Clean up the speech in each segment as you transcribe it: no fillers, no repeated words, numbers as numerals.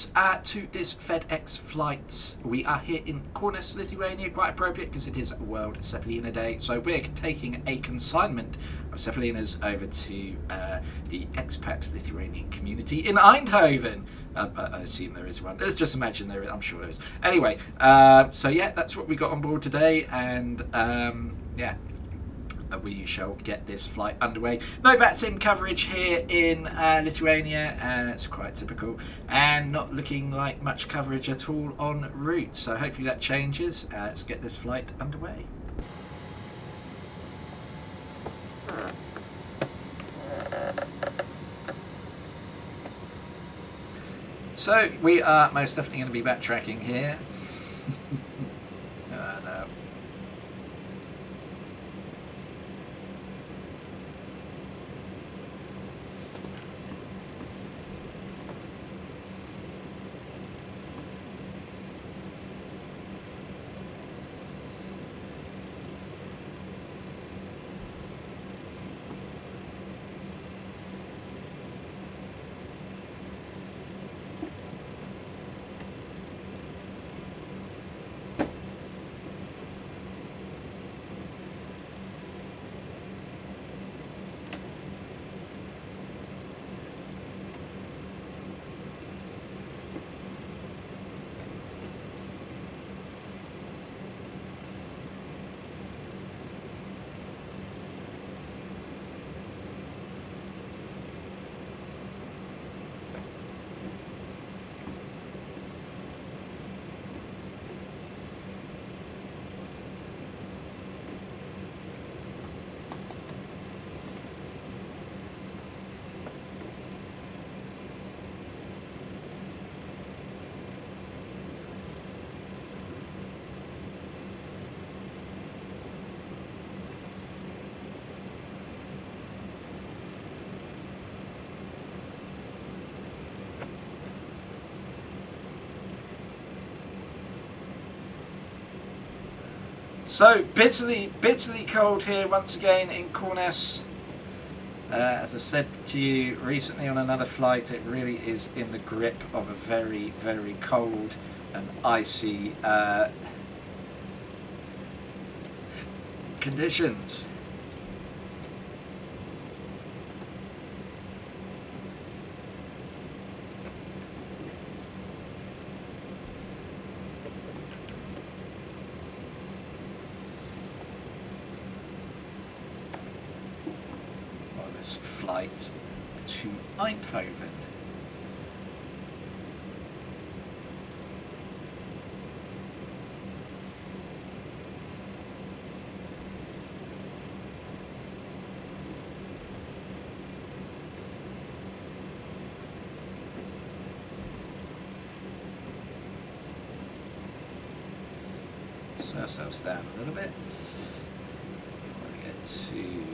comes to this FedEx flight, we are here in Kaunas, Lithuania, quite appropriate because it is World Cepelina Day. So we're taking a consignment of Cepelinas over to the expat Lithuanian community in Eindhoven. I assume there is one. Let's just imagine there is. I'm sure there is. Anyway, so yeah, that's what we got on board today, and yeah. We shall get this flight underway. No VATSIM coverage here in Lithuania, and it's quite typical, and not looking like much coverage at all en route. So hopefully that changes. Let's get this flight underway. So we are most definitely going to be backtracking here. No. So bitterly cold here once again in Kaunas. As I said to you recently on another flight, it really is in the grip of a very, very cold and icy conditions. Flight to Eindhoven. Slow ourselves down a little bit. Want to get to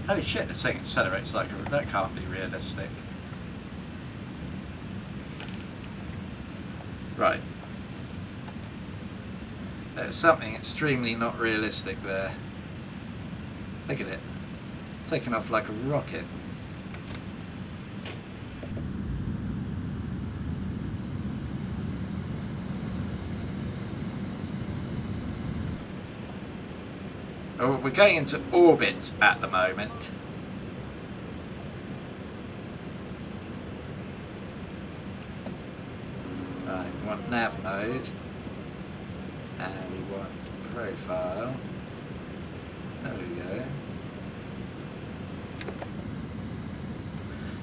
Holy shit, this thing accelerates like a... That can't be realistic. Right. There's something extremely not realistic there. Look at it. Taking off like a rocket. Oh, we're going into orbit at the moment. Right, we want nav mode. And we want profile. There we go.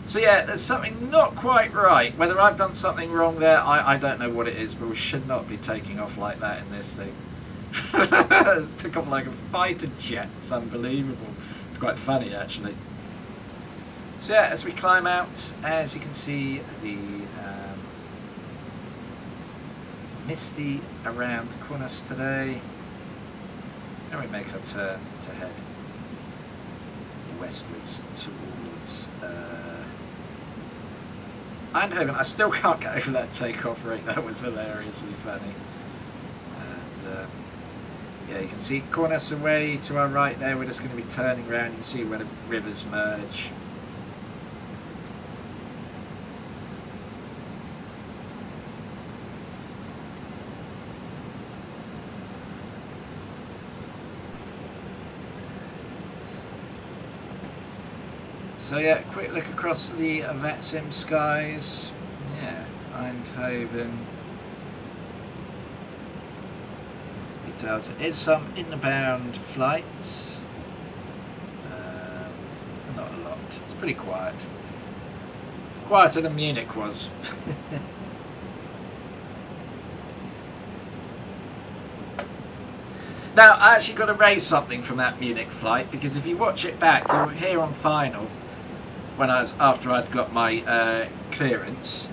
So yeah, there's something not quite right. Whether I've done something wrong there, I don't know what it is, but we should not be taking off like that in this thing. It took off like a fighter jet. It's unbelievable. It's quite funny actually. So yeah, as we climb out, as you can see, the misty around Kaunas today, and we make our turn to head westwards towards Eindhoven. I still can't get over that takeoff rate. That was hilariously funny. And yeah, you can see Kaunas away to our right there. We're just going to be turning around. You can see where the rivers merge. So yeah, quick look across the VATSIM skies. Yeah, Eindhoven. Details. There is some inbound flights. Not a lot. It's pretty quiet. Quieter than Munich was. Now, I actually got to raise something from that Munich flight, because if you watch it back, you'll hear on final, when after I'd got my clearance,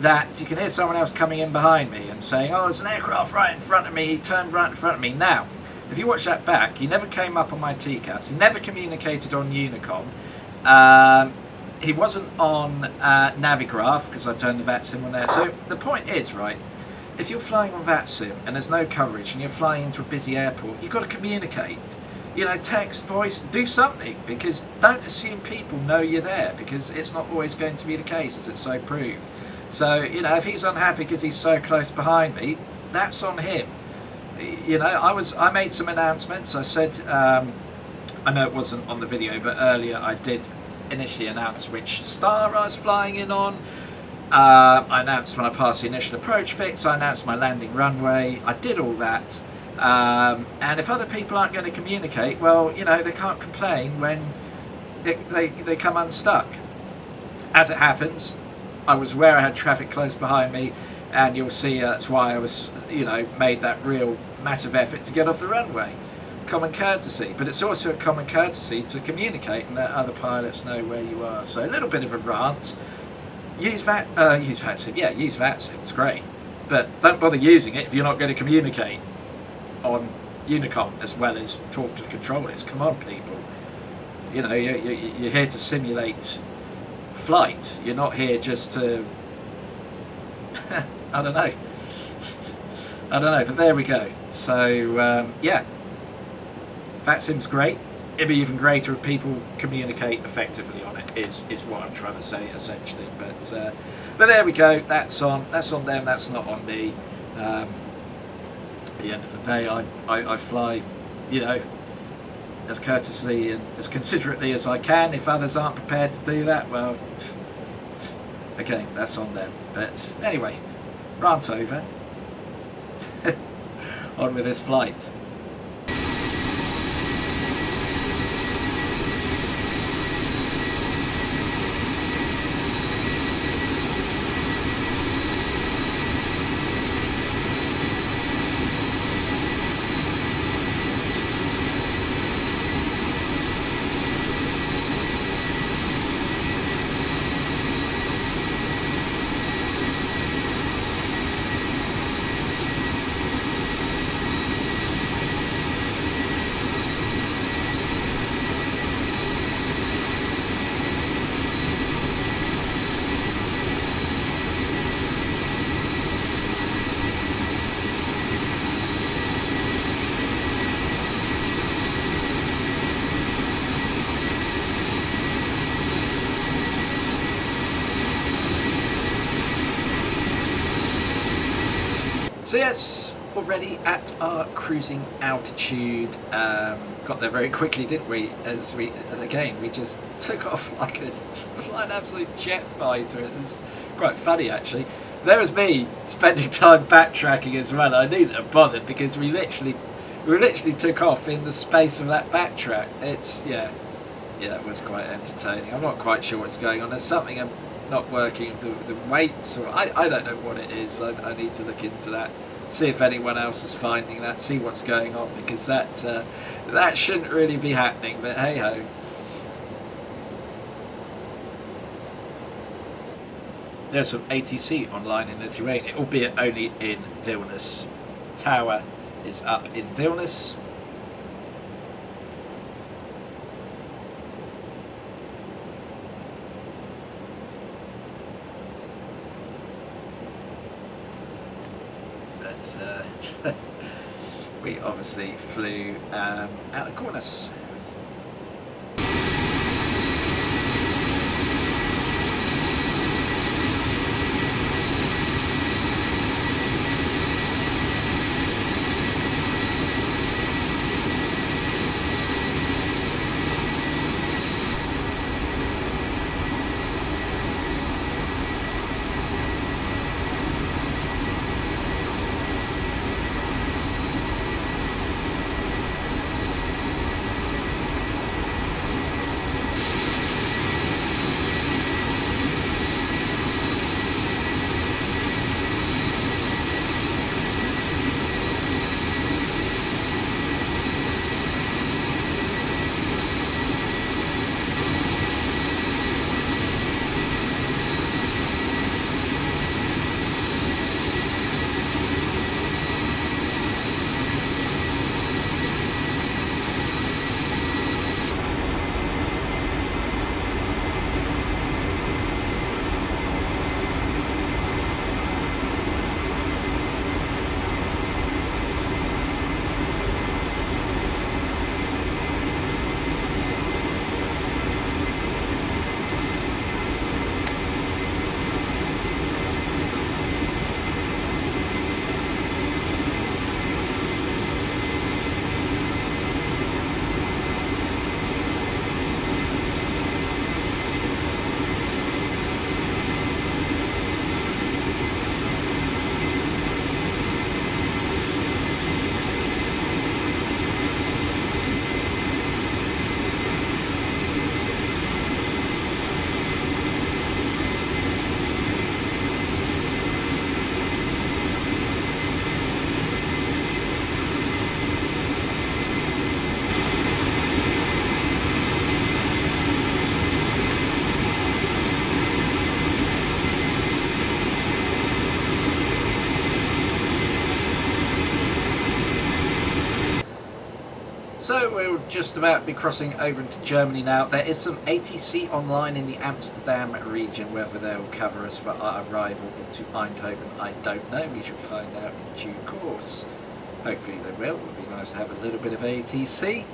that you can hear someone else coming in behind me and saying, "Oh, there's an aircraft right in front of me. He turned right in front of me." Now, if you watch that back, he never came up on my TCAS. He never communicated on Unicom. He wasn't on Navigraph because I turned the VATSIM on there. So the point is, right, if you're flying on VATSIM and there's no coverage and you're flying into a busy airport, you've got to communicate. You know, text, voice, do something, because don't assume people know you're there, because it's not always going to be the case, as it's so proved. So, you know, if he's unhappy because he's so close behind me, that's on him. You know, I made some announcements. I said, I know it wasn't on the video, but earlier I did initially announce which star I was flying in on. I announced when I passed the initial approach fix. I announced my landing runway. I did all that. And if other people aren't going to communicate, well, you know, they can't complain when they come unstuck. As it happens, I was aware I had traffic close behind me, and you'll see that's why I was, you know, made that real massive effort to get off the runway. Common courtesy, but it's also a common courtesy to communicate and let other pilots know where you are. So a little bit of a rant. Use VATSIM. Yeah, use VATSIM. It's great, but don't bother using it if you're not going to communicate on Unicom as well as talk to the controllers. Come on, people. You know, you're here to simulate flight. You're not here just to I don't know, but there we go. So yeah, VATSIM's great. It'd be even greater if people communicate effectively on it, is what I'm trying to say essentially. But there we go. That's on them, that's not on me. At the end of the day, I fly, you know, as courteously and as considerately as I can. If others aren't prepared to do that, well, okay, that's on them. But anyway, rant over. On with this flight. So yes, already at our cruising altitude. Got there very quickly, didn't we? As again, we just took off like an absolute jet fighter. It was quite funny actually. There was me spending time backtracking as well. I needn't have bothered because we literally took off in the space of that backtrack. Yeah, it was quite entertaining. I'm not quite sure what's going on. There's something not working, the weights, or I don't know what it is. I need to look into that, see if anyone else is finding that, see what's going on, because that shouldn't really be happening, but hey ho. There's some ATC online in Lithuania, albeit only in Vilnius. Tower is up in Vilnius. We obviously flew out of Kaunas. So we'll just about be crossing over into Germany now. There is some ATC online in the Amsterdam region. Whether they'll cover us for our arrival into Eindhoven, I don't know. We shall find out in due course. Hopefully they will. It would be nice to have a little bit of ATC.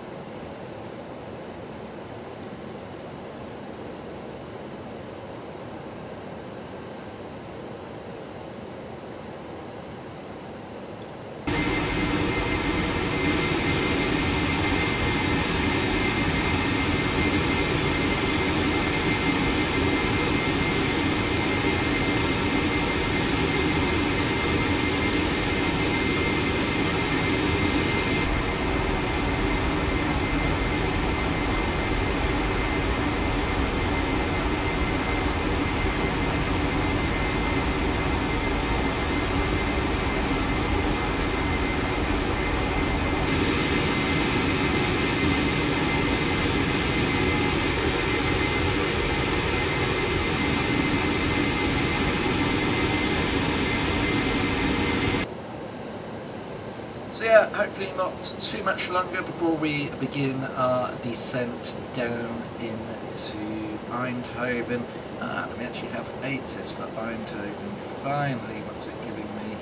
So yeah, hopefully not too much longer before we begin our descent down into Eindhoven. Let me actually have ATIS for Eindhoven. Finally, what's it giving me?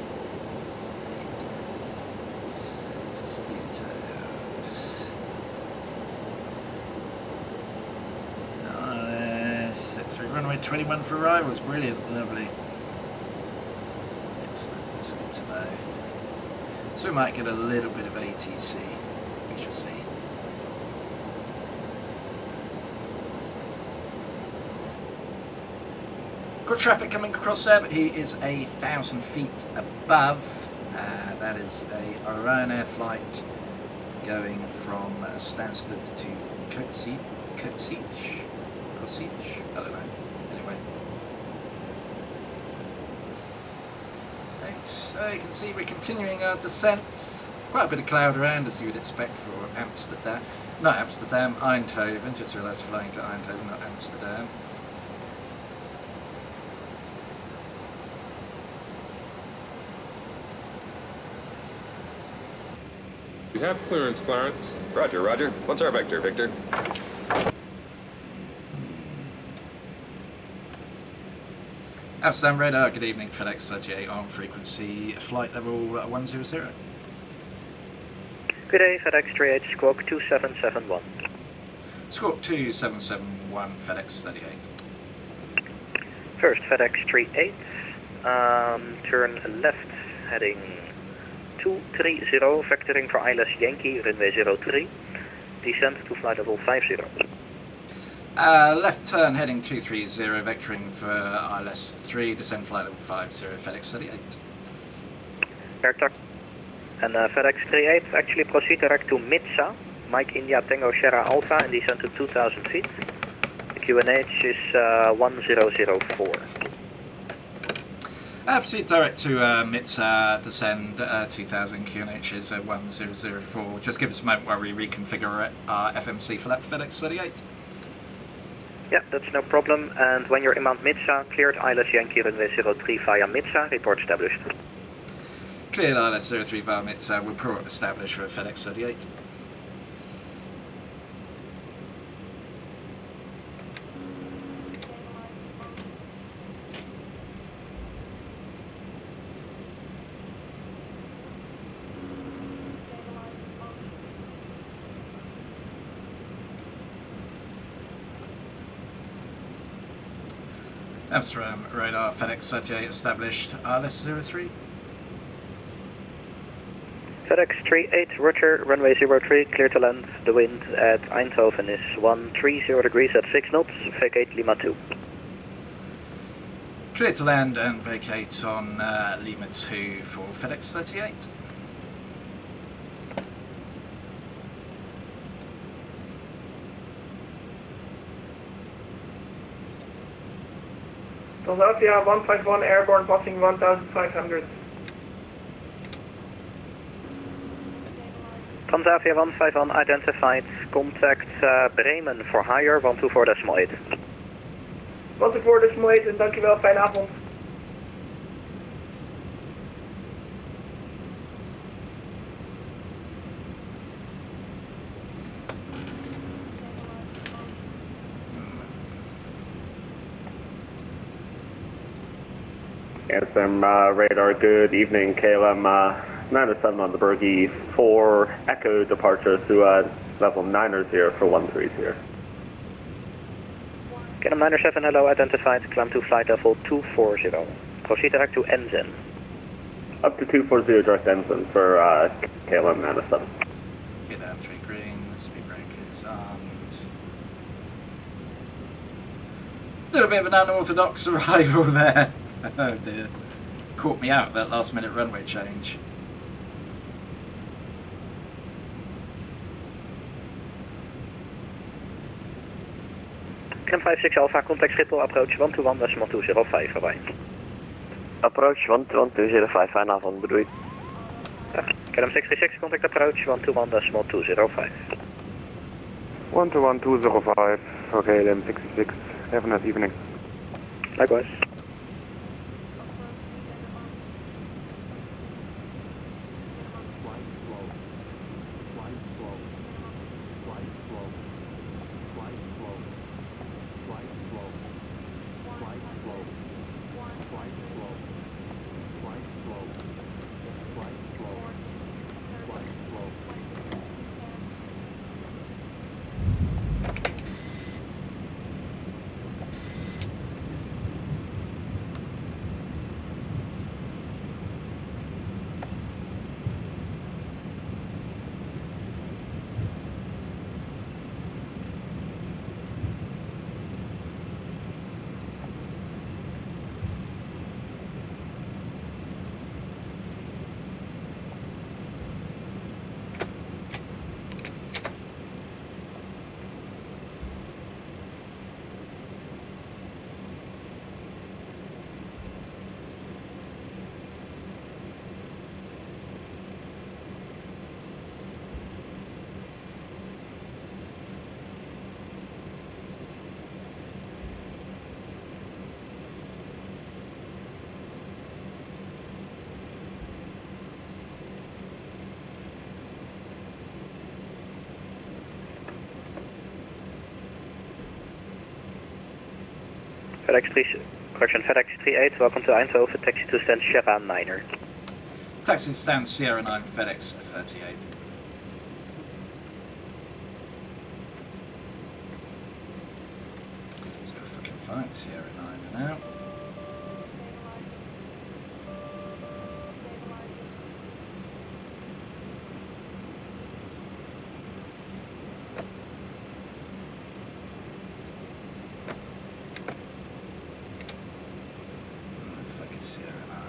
ATIS details. So, 63 runway 21 for arrivals. Brilliant, lovely. Excellent, that's good to know. So we might get a little bit of ATC. We shall see. Got traffic coming across there, but he is 1,000 feet above. That is a Ryanair flight going from Stansted to Kosice? I don't know. Anyway. So you can see we're continuing our descents. Quite a bit of cloud around, as you would expect for Amsterdam. Not Amsterdam, Eindhoven. Just realised flying to Eindhoven, not Amsterdam. We have clearance, Clarence. Roger, roger. What's our vector, Victor? Amsterdam radar, good evening, FedEx 38 on frequency, flight level 100. Good day, FedEx 38, squawk 2771. Squawk 2771, FedEx 38. First, FedEx 38, turn left, heading 230, vectoring for ILS Yankee, runway 03, descent to flight level 50. Left turn heading 230, vectoring for ILS 3, descend flight level 50, FedEx 38. Airtac. And FedEx 38, actually proceed direct to Mitsa, Mike India Tango Sierra Alpha, and descend to 2,000 feet. The QNH is 1004. Proceed direct to Mitsa, descend 2000, QNH is 1004. Just give us a moment while we reconfigure our FMC for that FedEx 38. Yeah, that's no problem. And when you're in Mount Mitsa, cleared ILS Yankee runway 03 via Mitsa, report established. Cleared ILS 03 via Mitsa, report established for FedEx 38. Amsterdam radar, FedEx 38 established, ILS 03. FedEx 38, roger, runway 03, clear to land. The wind at Eindhoven is 130 degrees at 6 knots, vacate Lima 2. Clear to land and vacate on Lima 2 for FedEx 38. Philadelphia 151 airborne passing 1500. Transavia 151 identified, contact Bremen for hire 124.8. 124.8 en dankjewel, fijne avond. ASM radar, good evening. KLM 907 on the Bergie 4 Echo departure to level 900 for 130. KLM 907, hello, identified, climb to flight level 240. Proceed direct to Ensign. Up to 240 direct Ensign for KLM 907. Get down 3 green, speed breakers armed. A little bit of an unorthodox arrival there. Oh dear. Caught me out, that last minute runway change. KLM 56 Alpha, contact Schiphol, approach 121.205, bye. Approach 121.205, fijne avond, bedoel. KLM 66, contact approach 121.205. 121.205 for KLM 66. Have a nice evening. Likewise. FedEx 38, welcome to Eindhoven, taxi to stand Sierra 9er. Taxi to stand Sierra 9, FedEx 38. Let's go fucking find Sierra 9 now. Sierra 9.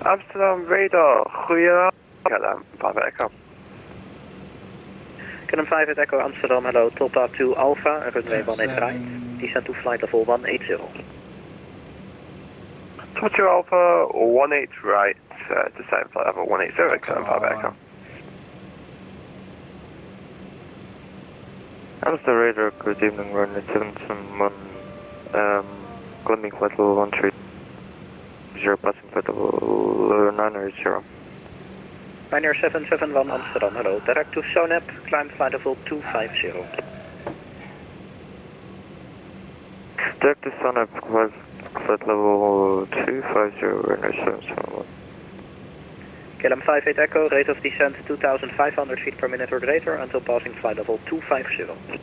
Amsterdam radar, goeie KLM, Papa Echo. KLM 5 at Echo Amsterdam, hello, Delta 2 Alpha, runway 18 right, descend to flight level 180. Delta 2 Alpha, 18 right, descend flight level 180, KLM Papa Echo. Amsterdam radar, good evening, runway 771, climbing flight level 13. 0 passing flight level 980. Pioneer 771 Amsterdam, hello, direct to Sonep, climb flight level 250. Direct to Sonep, flight level 250, runway 771. KLM 58 Echo, rate of descent 2,500 feet per minute or greater until passing flight level 250.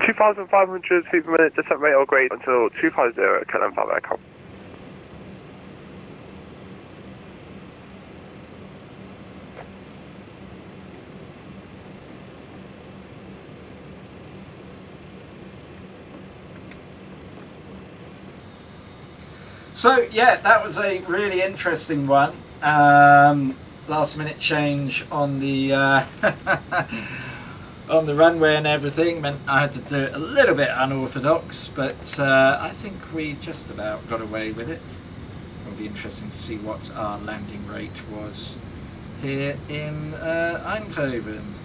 2,500 feet per minute, descent rate or grade until 250, KLM Papa Echo. So yeah, that was a really interesting one. Last minute change on the on the runway and everything meant I had to do it a little bit unorthodox, but I think we just about got away with it. It'll be interesting to see what our landing rate was here in Eindhoven.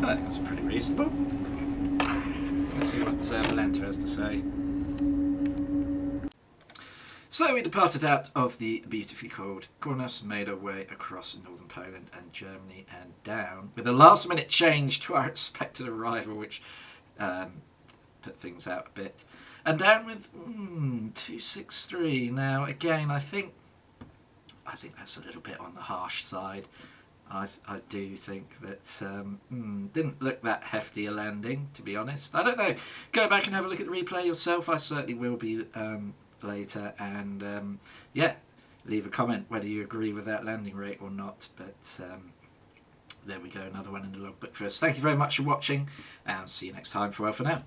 I think it was pretty reasonable. Let's see what Valenta has to say. So we departed out of the beautifully called Kaunas and made our way across northern Poland and Germany and down with a last minute change to our expected arrival, which put things out a bit. And down with 263. Now again, I think that's a little bit on the harsh side. I do think that didn't look that hefty a landing, to be honest. I don't know. Go back and have a look at the replay yourself. I certainly will be later. And yeah, leave a comment whether you agree with that landing rate or not. But there we go, another one in the logbook for us. Thank you very much for watching, and see you next time. Farewell for now.